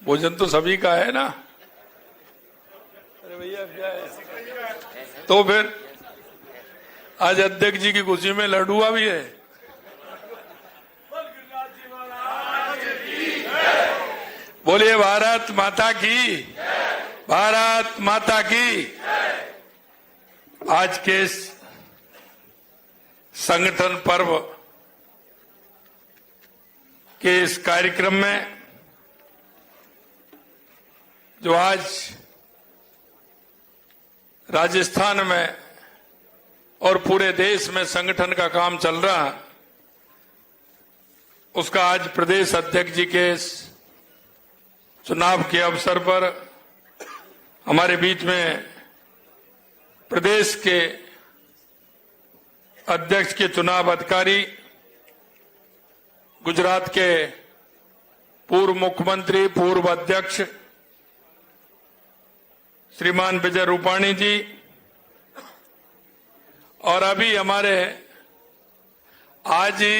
भोजन तो सभी का है ना। अरे भैया क्या है, तो फिर आज अध्यक्ष जी की खुशी में लड्डुआ भी है। बोलिए भारत माता की, भारत माता की। आज के इस संगठन पर्व के इस कार्यक्रम में जो आज राजस्थान में और पूरे देश में संगठन का काम चल रहा है, उसका आज प्रदेश अध्यक्ष जी के इस चुनाव के अवसर पर हमारे बीच में प्रदेश के अध्यक्ष के चुनाव अधिकारी, गुजरात के पूर्व मुख्यमंत्री, पूर्व अध्यक्ष श्रीमान विजय रूपाणी जी, और अभी हमारे आज ही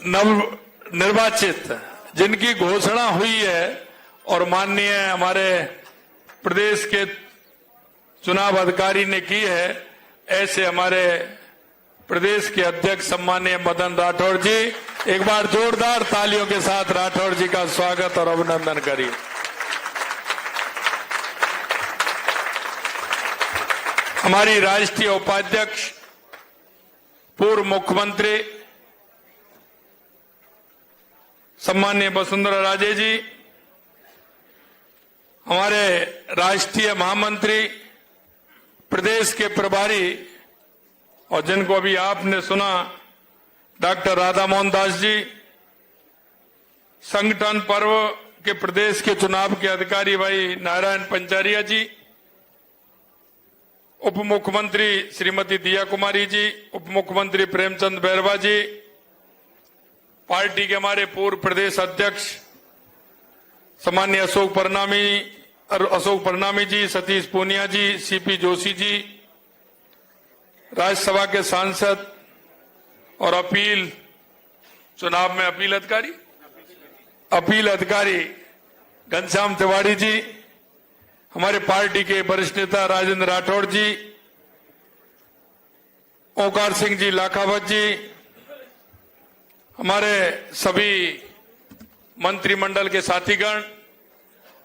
नवनिर्वाचित जिनकी घोषणा हुई है और माननीय हमारे प्रदेश के चुनाव अधिकारी ने की है, ऐसे हमारे प्रदेश के अध्यक्ष सम्माननीय मदन राठौड़ जी, एक बार जोरदार तालियों के साथ राठौड़ जी का स्वागत और अभिनंदन करिए। हमारी राष्ट्रीय उपाध्यक्ष, पूर्व मुख्यमंत्री सम्माननीय वसुंधरा राजे जी, हमारे राष्ट्रीय महामंत्री, प्रदेश के प्रभारी और जिनको अभी आपने सुना डॉक्टर राधा मोहन दास जी, संगठन पर्व के प्रदेश के चुनाव के अधिकारी भाई नारायण पंचारिया जी, उप मुख्यमंत्री श्रीमती दिया कुमारी जी, उप मुख्यमंत्री प्रेमचंद बैरवा जी, पार्टी के हमारे पूर्व प्रदेश अध्यक्ष सम्माननीय अशोक परनामी जी, सतीश पूनिया जी, सीपी जोशी जी, राज्यसभा के सांसद और चुनाव में अपील अधिकारी घनश्याम तिवारी जी, हमारे पार्टी के वरिष्ठ नेता राजेंद्र राठौड़ जी, ओंकार सिंह जी लाखावत जी, हमारे सभी मंत्रिमंडल के साथीगण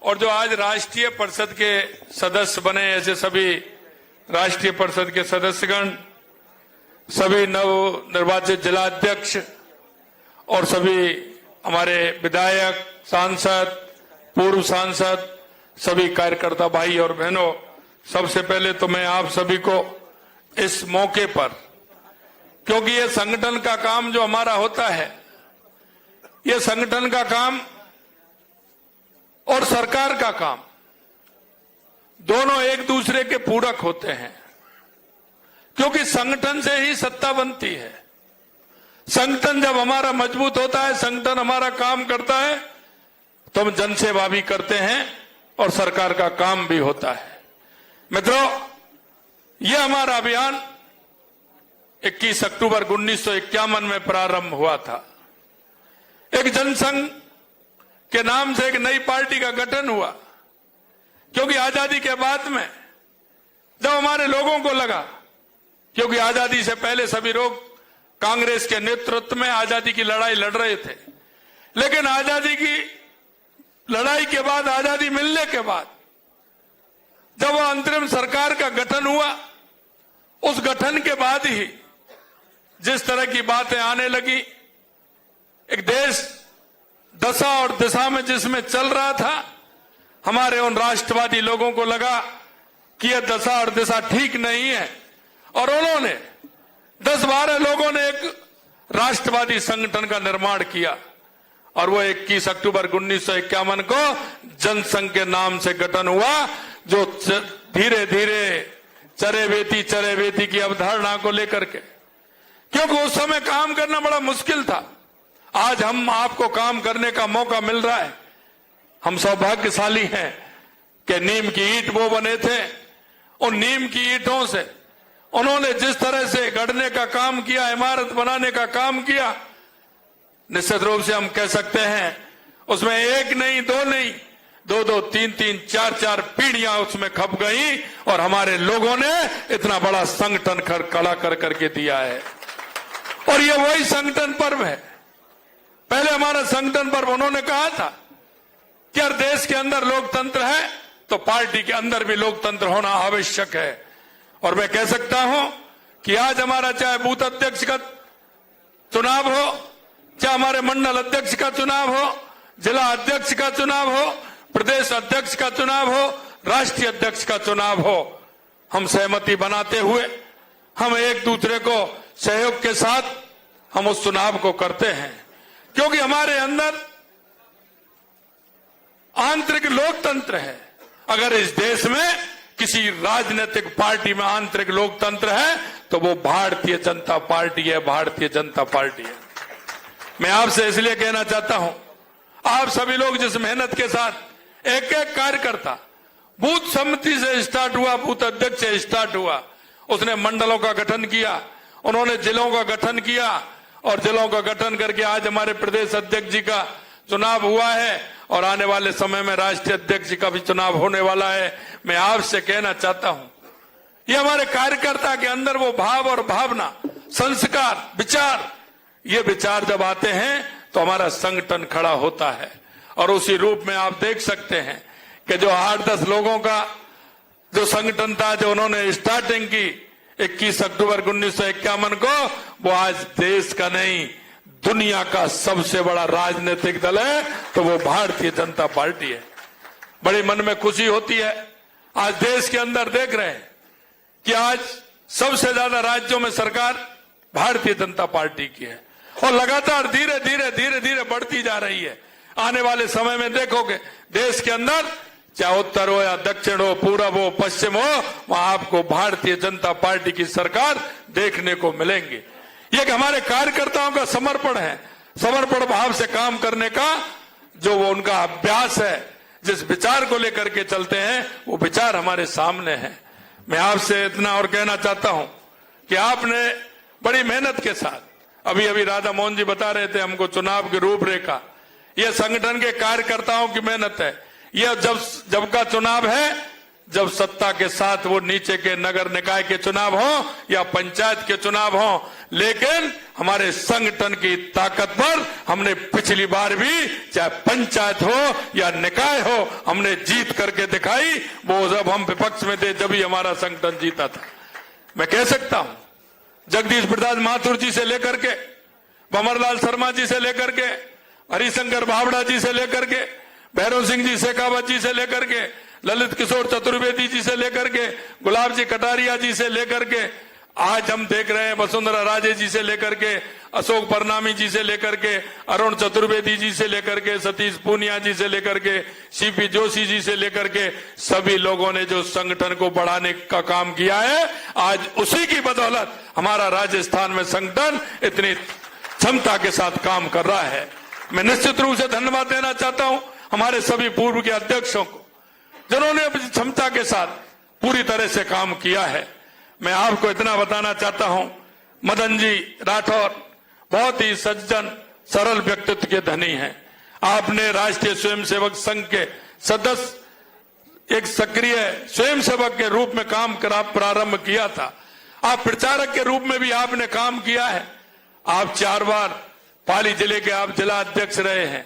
और जो आज राष्ट्रीय परिषद के सदस्य बने, ऐसे सभी राष्ट्रीय परिषद के सदस्यगण, सभी नव निर्वाचित जिलाध्यक्ष और सभी हमारे विधायक, सांसद, पूर्व सांसद, सभी कार्यकर्ता भाई और बहनों, सबसे पहले तो मैं आप सभी को इस मौके पर, क्योंकि ये संगठन का काम जो हमारा होता है, ये संगठन का काम और सरकार का काम दोनों एक दूसरे के पूरक होते हैं, क्योंकि संगठन से ही सत्ता बनती है। संगठन जब हमारा मजबूत होता है, संगठन हमारा काम करता है, तो हम जनसेवा भी करते हैं और सरकार का काम भी होता है। मित्रों, यह हमारा अभियान 21 अक्टूबर 1951 में प्रारंभ हुआ था। एक जनसंघ के नाम से एक नई पार्टी का गठन हुआ, क्योंकि आजादी के बाद में जब हमारे लोगों को लगा, क्योंकि आजादी से पहले सभी लोग कांग्रेस के नेतृत्व में आजादी की लड़ाई लड़ रहे थे, लेकिन आजादी की लड़ाई के बाद, आजादी मिलने के बाद जब वह अंतरिम सरकार का गठन हुआ, उस गठन के बाद ही जिस तरह की बातें आने लगी, एक देश दशा और दिशा में जिसमें चल रहा था, हमारे उन राष्ट्रवादी लोगों को लगा कि यह दशा और दिशा ठीक नहीं है, और उन्होंने 10-12 लोगों ने एक राष्ट्रवादी संगठन का निर्माण किया, और वो 21 अक्टूबर 1951 को जनसंघ के नाम से गठन हुआ, जो धीरे धीरे चरेवेती की अवधारणा को लेकर के, क्योंकि उस समय काम करना बड़ा मुश्किल था। आज हम आपको काम करने का मौका मिल रहा है। हम सौभाग्यशाली हैं कि नीम की ईंट वो बने थे, उन नीम की ईंटों से, उन्होंने जिस तरह से गढ़ने का काम किया, इमारत बनाने का काम किया, निश्चित रूप से हम कह सकते हैं उसमें एक नहीं, दो नहीं, दो दो, तीन तीन, चार चार पीढ़ियां उसमें खप गई और हमारे लोगों ने इतना बड़ा संगठन खड़ा कर करके दिया है। और ये वही संगठन पर्व है। पहले हमारा संगठन पर्व उन्होंने कहा था कि यार देश के अंदर लोकतंत्र है तो पार्टी के अंदर भी लोकतंत्र होना आवश्यक है। और मैं कह सकता हूं कि आज हमारा चाहे बूथ अध्यक्ष का चुनाव हो, चाहे हमारे मंडल अध्यक्ष का चुनाव हो, जिला अध्यक्ष का चुनाव हो, प्रदेश अध्यक्ष का चुनाव हो, राष्ट्रीय अध्यक्ष का चुनाव हो, हम सहमति बनाते हुए हम एक दूसरे को सहयोग के साथ हम उस चुनाव को करते हैं, क्योंकि हमारे अंदर आंतरिक लोकतंत्र है। अगर इस देश में किसी राजनीतिक पार्टी में आंतरिक लोकतंत्र है तो वो भारतीय जनता पार्टी है, भारतीय जनता पार्टी है। मैं आपसे इसलिए कहना चाहता हूं, आप सभी लोग जिस मेहनत के साथ एक एक कार्यकर्ता बूथ समिति से स्टार्ट हुआ, बूथ अध्यक्ष से स्टार्ट हुआ, उसने मंडलों का गठन किया, उन्होंने जिलों का गठन किया और जिलों का गठन करके आज हमारे प्रदेश अध्यक्ष जी का चुनाव हुआ है और आने वाले समय में राष्ट्रीय अध्यक्ष जी का भी चुनाव होने वाला है। मैं आपसे कहना चाहता हूं, ये हमारे कार्यकर्ता के अंदर वो भाव और भावना, संस्कार, विचार, ये विचार जब आते हैं तो हमारा संगठन खड़ा होता है। और उसी रूप में आप देख सकते हैं कि जो 8-10 लोगों का जो संगठन था, जो उन्होंने स्टार्टिंग की 21 अक्टूबर 1951 को, वो आज देश का नहीं दुनिया का सबसे बड़ा राजनीतिक दल है, तो वो भारतीय जनता पार्टी है। बड़ी मन में खुशी होती है। आज देश के अंदर देख रहे हैं कि आज सबसे ज्यादा राज्यों में सरकार भारतीय जनता पार्टी की है और लगातार धीरे धीरे धीरे धीरे बढ़ती जा रही है। आने वाले समय में देखोगे देश के अंदर चाहे उत्तर हो या दक्षिण हो, पूरब हो, पश्चिम हो, वहां आपको भारतीय जनता पार्टी की सरकार देखने को मिलेंगी। ये हमारे कार्यकर्ताओं का समर्पण है, समर्पण भाव से काम करने का जो वो उनका अभ्यास है, जिस विचार को लेकर के चलते हैं, वो विचार हमारे सामने है। मैं आपसे इतना और कहना चाहता हूं कि आपने बड़ी मेहनत के साथ, अभी अभी राधा मोहन जी बता रहे थे हमको चुनाव की रूपरेखा, यह संगठन के कार्यकर्ताओं की मेहनत है। यह जब का चुनाव है, जब सत्ता के साथ वो नीचे के नगर निकाय के चुनाव हो या पंचायत के चुनाव हो, लेकिन हमारे संगठन की ताकत पर हमने पिछली बार भी चाहे पंचायत हो या निकाय हो, हमने जीत करके दिखाई। वो जब हम विपक्ष में थे जब ही हमारा संगठन जीता था। मैं कह सकता हूं जगदीश प्रसाद माथुर जी से लेकर के, भंवरलाल शर्मा जी से लेकर के, हरिशंकर भावड़ा जी से लेकर के, भैरव सिंह जी शेखावत जी से लेकर के, ललित किशोर चतुर्वेदी जी से लेकर के, गुलाब जी कटारिया जी से लेकर के, आज हम देख रहे हैं वसुंधरा राजे जी से लेकर के, अशोक परनामी जी से लेकर के, अरुण चतुर्वेदी जी से लेकर के, सतीश पूनिया जी से लेकर के, सीपी जोशी जी से लेकर के, सभी लोगों ने जो संगठन को बढ़ाने का काम किया है, आज उसी की बदौलत हमारा राजस्थान में संगठन इतनी क्षमता के साथ काम कर रहा है। मैं निश्चित रूप से धन्यवाद देना चाहता हूं हमारे सभी पूर्व के अध्यक्षों को, जिन्होंने अपनी क्षमता के साथ पूरी तरह से काम किया है। मैं आपको इतना बताना चाहता हूं, मदन जी राठौर बहुत ही सज्जन सरल व्यक्तित्व के धनी हैं। आपने राष्ट्रीय स्वयंसेवक संघ के सदस्य, एक सक्रिय स्वयंसेवक के रूप में काम प्रारंभ किया था। आप प्रचारक के रूप में भी आपने काम किया है। आप 4 बार पाली जिले के आप जिला अध्यक्ष रहे हैं,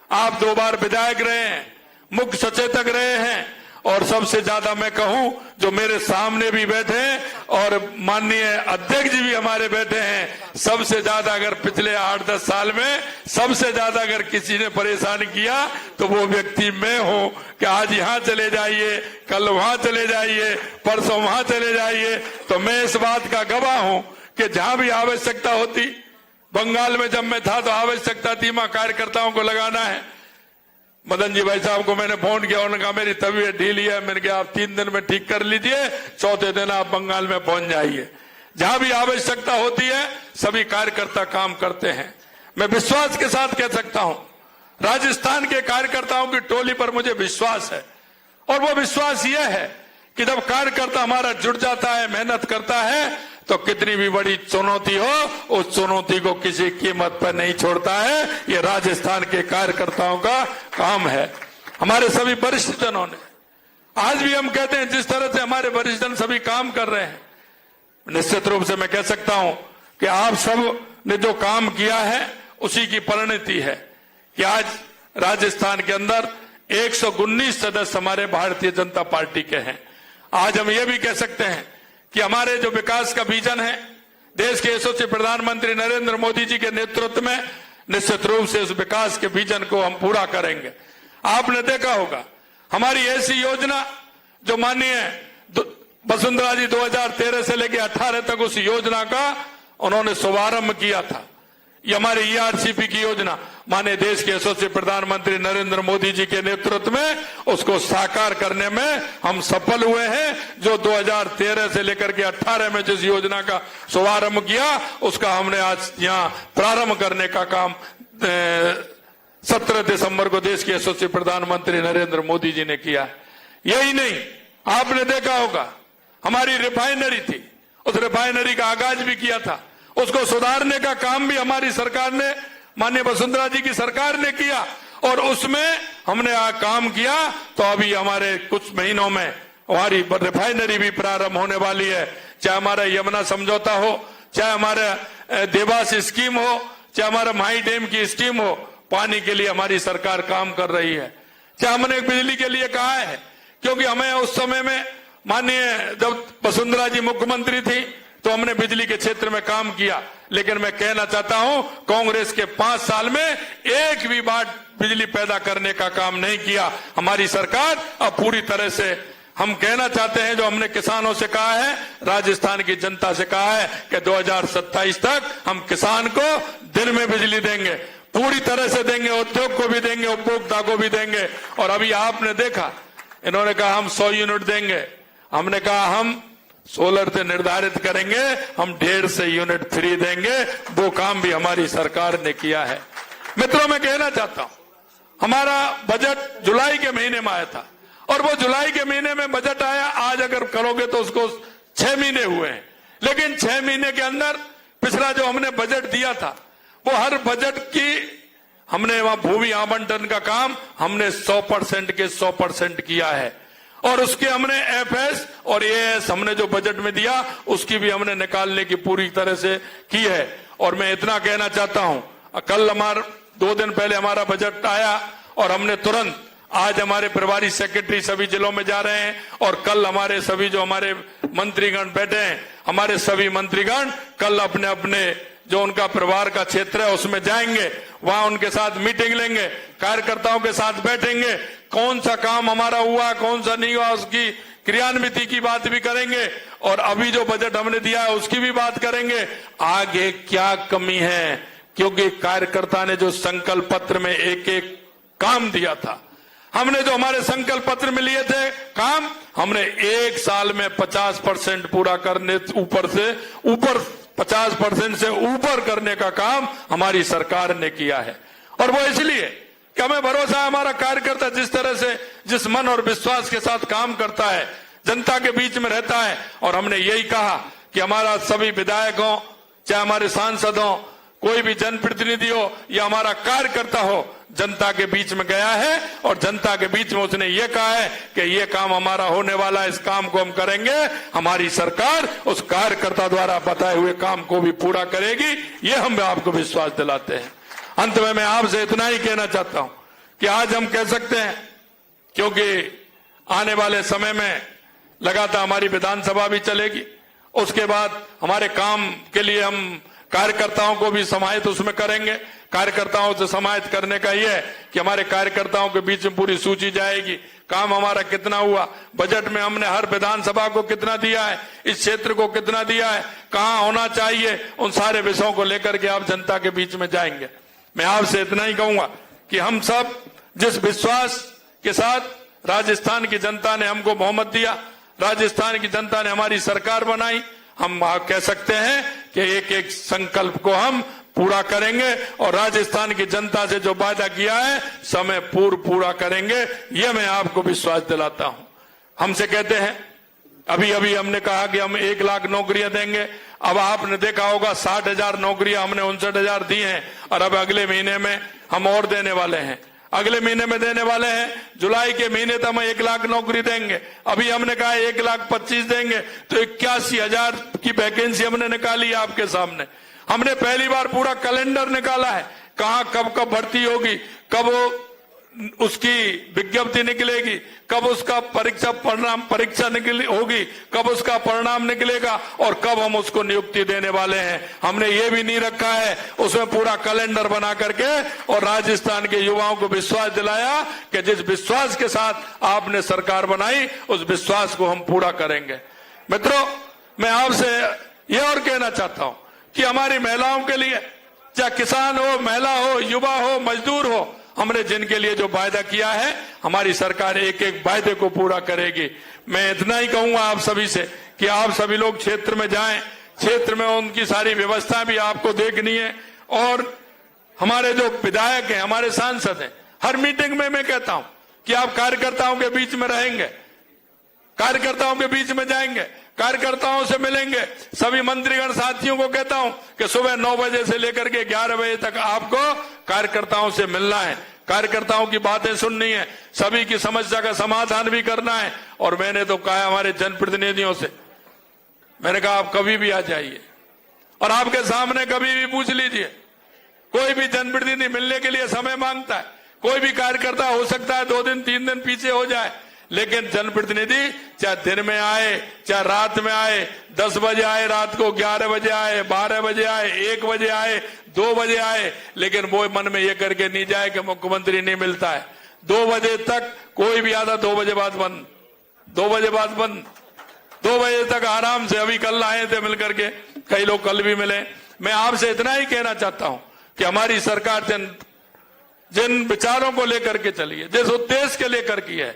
आप 2 बार विधायक रहे हैं, मुख्य सचेतक रहे हैं, और सबसे ज्यादा मैं कहूं जो मेरे सामने भी बैठे हैं और माननीय अध्यक्ष जी भी हमारे बैठे हैं, सबसे ज्यादा अगर पिछले 8-10 साल में सबसे ज्यादा अगर किसी ने परेशान किया तो वो व्यक्ति मैं हूं कि आज यहां चले जाइए, कल वहां चले जाइए, परसों वहां चले जाइए। तो मैं इस बात का गवाह हूं कि जहां भी आवश्यकता होती, बंगाल में जब मैं था तो आवश्यकता थी वहां कार्यकर्ताओं को लगाना है, मदन जी भाई साहब को मैंने फोन किया, उन्होंने कहा मेरी तबीयत ढीली है, मैंने कहा आप 3 दिन में ठीक कर लीजिए, चौथे दिन आप बंगाल में पहुंच जाइए। जहां भी आवश्यकता होती है सभी कार्यकर्ता काम करते हैं। मैं विश्वास के साथ कह सकता हूं राजस्थान के कार्यकर्ताओं की टोली पर मुझे विश्वास है, और वो विश्वास यह है कि जब कार्यकर्ता हमारा जुट जाता है, मेहनत करता है, तो कितनी भी बड़ी चुनौती हो, उस चुनौती को किसी कीमत पर नहीं छोड़ता है। ये राजस्थान के कार्यकर्ताओं का काम है। हमारे सभी वरिष्ठ जनों ने, आज भी हम कहते हैं जिस तरह से हमारे वरिष्ठ जन सभी काम कर रहे हैं, निश्चित रूप से मैं कह सकता हूं कि आप सब ने जो काम किया है उसी की परिणति है कि आज राजस्थान के अंदर 119 सदस्य हमारे भारतीय जनता पार्टी के हैं। आज हम ये भी कह सकते हैं कि हमारे जो विकास का विजन है, देश के यशस्वी प्रधानमंत्री नरेंद्र मोदी जी के नेतृत्व में निश्चित रूप से उस विकास के विजन को हम पूरा करेंगे। आपने देखा होगा हमारी ऐसी योजना जो माननीय वसुंधरा जी 2013 से लेकर 18 तक उस योजना का उन्होंने शुभारंभ किया था। ये हमारी ERCP की योजना माननीय देश के यशस्वी प्रधानमंत्री नरेंद्र मोदी जी के नेतृत्व में उसको साकार करने में हम सफल हुए हैं। जो 2013 से लेकर के 18 में जिस योजना का शुभारंभ किया उसका हमने आज यहाँ प्रारंभ करने का काम 17 दिसंबर को देश के यशस्वी प्रधानमंत्री नरेंद्र मोदी जी ने किया। यही नहीं, आपने देखा होगा हमारी रिफाइनरी थी, उस रिफाइनरी का आगाज भी किया था, उसको सुधारने का काम भी हमारी सरकार ने, माननीय वसुंधरा जी की सरकार ने किया और उसमें हमने काम किया। तो अभी हमारे कुछ महीनों में हमारी रिफाइनरी भी प्रारंभ होने वाली है। चाहे हमारा यमुना समझौता हो, चाहे हमारा देवास स्कीम हो, चाहे हमारा माही डैम की स्कीम हो, पानी के लिए हमारी सरकार काम कर रही है। चाहे हमने बिजली के लिए कहा है, क्योंकि हमें उस समय में माननीय जब वसुंधरा जी मुख्यमंत्री थी तो हमने बिजली के क्षेत्र में काम किया। लेकिन मैं कहना चाहता हूं कांग्रेस के 5 साल में एक भी बार बिजली पैदा करने का काम नहीं किया हमारी सरकार। अब पूरी तरह से हम कहना चाहते हैं, जो हमने किसानों से कहा है, राजस्थान की जनता से कहा है कि 2027 तक हम किसान को दिन में बिजली देंगे, पूरी तरह से देंगे, उद्योग को भी देंगे, उपभोक्ता को भी देंगे। और अभी आपने देखा इन्होंने कहा हम 100 यूनिट देंगे, हमने कहा हम सोलर से निर्धारित करेंगे, हम 150 यूनिट फ्री देंगे। वो काम भी हमारी सरकार ने किया है। मित्रों, मैं कहना चाहता हूं हमारा बजट जुलाई के महीने में आया था और वो जुलाई के महीने में बजट आया। आज अगर करोगे तो उसको 6 महीने हुए हैं, लेकिन 6 महीने के अंदर पिछला जो हमने बजट दिया था वो हर बजट की हमने वहां भूमि आवंटन का काम हमने 100% के 100% किया है और उसके हमने FS और AS हमने जो बजट में दिया उसकी भी हमने निकालने की पूरी तरह से की है। और मैं इतना कहना चाहता हूं, कल हमारा 2 दिन पहले हमारा बजट आया और हमने तुरंत, आज हमारे प्रभारी सेक्रेटरी सभी जिलों में जा रहे हैं और कल हमारे सभी जो हमारे मंत्रीगण बैठे हैं, हमारे सभी मंत्रीगण कल अपने अपने जो उनका प्रभार का क्षेत्र है उसमें जाएंगे, वहां उनके साथ मीटिंग लेंगे, कार्यकर्ताओं के साथ बैठेंगे, कौन सा काम हमारा हुआ, कौन सा नहीं हुआ, उसकी क्रियान्विति की बात भी करेंगे और अभी जो बजट हमने दिया है उसकी भी बात करेंगे, आगे क्या कमी है। क्योंकि कार्यकर्ता ने जो संकल्प पत्र में एक एक काम दिया था, हमने जो हमारे संकल्प पत्र में लिए थे काम, हमने 1 साल में 50% पूरा करने, ऊपर 50% से ऊपर करने का काम हमारी सरकार ने किया है। और वो इसलिए कि हमें भरोसा है हमारा कार्यकर्ता जिस तरह से, जिस मन और विश्वास के साथ काम करता है, जनता के बीच में रहता है। और हमने यही कहा कि हमारा सभी विधायक हो, चाहे हमारे सांसद हो, कोई भी जनप्रतिनिधि हो या हमारा कार्यकर्ता हो, जनता के बीच में गया है और जनता के बीच में उसने ये कहा है कि ये काम हमारा होने वाला है, इस काम को हम करेंगे। हमारी सरकार उस कार्यकर्ता द्वारा बताए हुए काम को भी पूरा करेगी, ये हम आपको विश्वास दिलाते हैं। अंत में मैं आपसे इतना ही कहना चाहता हूं कि आज हम कह सकते हैं, क्योंकि आने वाले समय में लगातार हमारी विधानसभा भी चलेगी, उसके बाद हमारे काम के लिए हम कार्यकर्ताओं को भी समाहित उसमें करेंगे। कार्यकर्ताओं से समाहित करने का यह है कि हमारे कार्यकर्ताओं के बीच में पूरी सूची जाएगी, काम हमारा कितना हुआ, बजट में हमने हर विधानसभा को कितना दिया है, इस क्षेत्र को कितना दिया है, कहां होना चाहिए, उन सारे विषयों को लेकर के आप जनता के बीच में जाएंगे। मैं आपसे इतना ही कहूंगा कि हम सब जिस विश्वास के साथ राजस्थान की जनता ने हमको बहुमत दिया, राजस्थान की जनता ने हमारी सरकार बनाई, हम कह सकते हैं कि एक एक संकल्प को हम पूरा करेंगे और राजस्थान की जनता से जो वादा किया है समय पूरा करेंगे, ये मैं आपको विश्वास दिलाता हूं। हमसे कहते हैं अभी अभी हमने कहा कि हम 1 लाख नौकरियां देंगे। अब आपने देखा होगा 60,000 नौकरियां हमने 59,000 दी हैं और अब अगले महीने में हम और देने वाले हैं। अगले महीने में देने वाले हैं। जुलाई के महीने तक हम 1 लाख नौकरी देंगे। अभी हमने कहा 1,25,000 देंगे, तो 81,000 की वैकेंसी हमने निकाली आपके सामने। हमने पहली बार पूरा कैलेंडर निकाला है, कहां कब कब भर्ती होगी, कब उसकी विज्ञप्ति निकलेगी, कब उसका परीक्षा होगी, कब उसका परिणाम निकलेगा और कब हम उसको नियुक्ति देने वाले हैं। हमने ये भी नहीं रखा है, उसमें पूरा कैलेंडर बना करके और राजस्थान के युवाओं को विश्वास दिलाया कि जिस विश्वास के साथ आपने सरकार बनाई उस विश्वास को हम पूरा करेंगे। मित्रों, मैं आपसे ये और कहना चाहता हूं कि हमारी महिलाओं के लिए, चाहे किसान हो, महिला हो, युवा हो, मजदूर हो, हमने जिनके लिए जो वायदा किया है, हमारी सरकार एक एक वायदे को पूरा करेगी। मैं इतना ही कहूंगा आप सभी से कि आप सभी लोग क्षेत्र में जाएं, क्षेत्र में उनकी सारी व्यवस्था भी आपको देखनी है। और हमारे जो विधायक हैं, हमारे सांसद हैं, हर मीटिंग में मैं कहता हूं कि आप कार्यकर्ताओं के बीच में रहेंगे, कार्यकर्ताओं के बीच में जाएंगे, कार्यकर्ताओं से मिलेंगे। सभी मंत्रीगण साथियों को कहता हूं कि सुबह 9 बजे से लेकर के 11 बजे तक आपको कार्यकर्ताओं से मिलना है, कार्यकर्ताओं की बातें सुननी है, सभी की समस्या का समाधान भी करना है। और मैंने तो कहा हमारे जनप्रतिनिधियों से, मैंने कहा आप कभी भी आ जाइए और आपके सामने कभी भी पूछ लीजिए। कोई भी जनप्रतिनिधि मिलने के लिए समय मांगता है, कोई भी कार्यकर्ता हो सकता है 2 दिन 3 दिन पीछे हो जाए, लेकिन जनप्रतिनिधि चाहे दिन में आए, चाहे रात में आए, 10 बजे आए, रात को 11 बजे आए, 12 बजे आए, 1 बजे आए, 2 बजे आए, लेकिन वो मन में ये करके नहीं जाए कि मुख्यमंत्री नहीं मिलता है। 2 बजे तक कोई भी आता, 2 बजे बाद बंद, 2 बजे बाद बंद, 2 बजे तक आराम से। अभी कल आए थे मिल करके, कई लोग कल भी मिले। मैं आपसे इतना ही कहना चाहता हूं कि हमारी सरकार जिन विचारों को लेकर के चली है, जिस उद्देश्य के लेकर की है,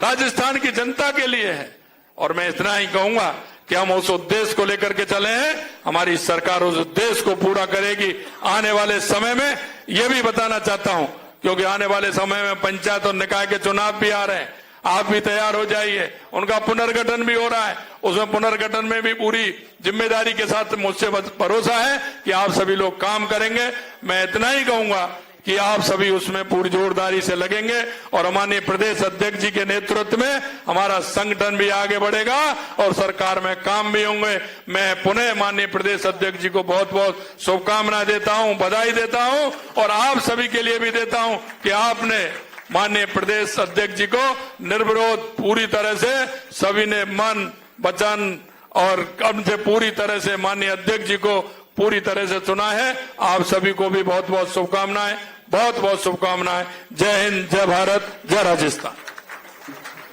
राजस्थान की जनता के लिए है। और मैं इतना ही कहूंगा कि हम उस उद्देश्य को लेकर के चले हैं, हमारी सरकार उस उद्देश्य को पूरा करेगी। आने वाले समय में यह भी बताना चाहता हूं, क्योंकि आने वाले समय में पंचायत और निकाय के चुनाव भी आ रहे हैं, आप भी तैयार हो जाइए। उनका पुनर्गठन भी हो रहा है, उसमें पुनर्गठन में भी पूरी जिम्मेदारी के साथ मुझसे भरोसा है कि आप सभी लोग काम करेंगे। मैं इतना ही कहूंगा कि आप सभी उसमें पूरी जोरदारी से लगेंगे और माननीय प्रदेश अध्यक्ष जी के नेतृत्व में हमारा संगठन भी आगे बढ़ेगा और सरकार में काम भी होंगे। मैं पुनः माननीय प्रदेश अध्यक्ष जी को बहुत बहुत शुभकामनाएं देता हूं, बधाई देता हूं और आप सभी के लिए भी देता हूं कि आपने माननीय प्रदेश अध्यक्ष जी को निर्विरोध पूरी तरह से सभी ने मन, वचन और कर्म से पूरी तरह से माननीय अध्यक्ष जी को पूरी तरह से चुना है। आप सभी को भी बहुत बहुत शुभकामनाएं, बहुत बहुत शुभकामनाएं। जय हिंद, जय भारत, जय राजस्थान।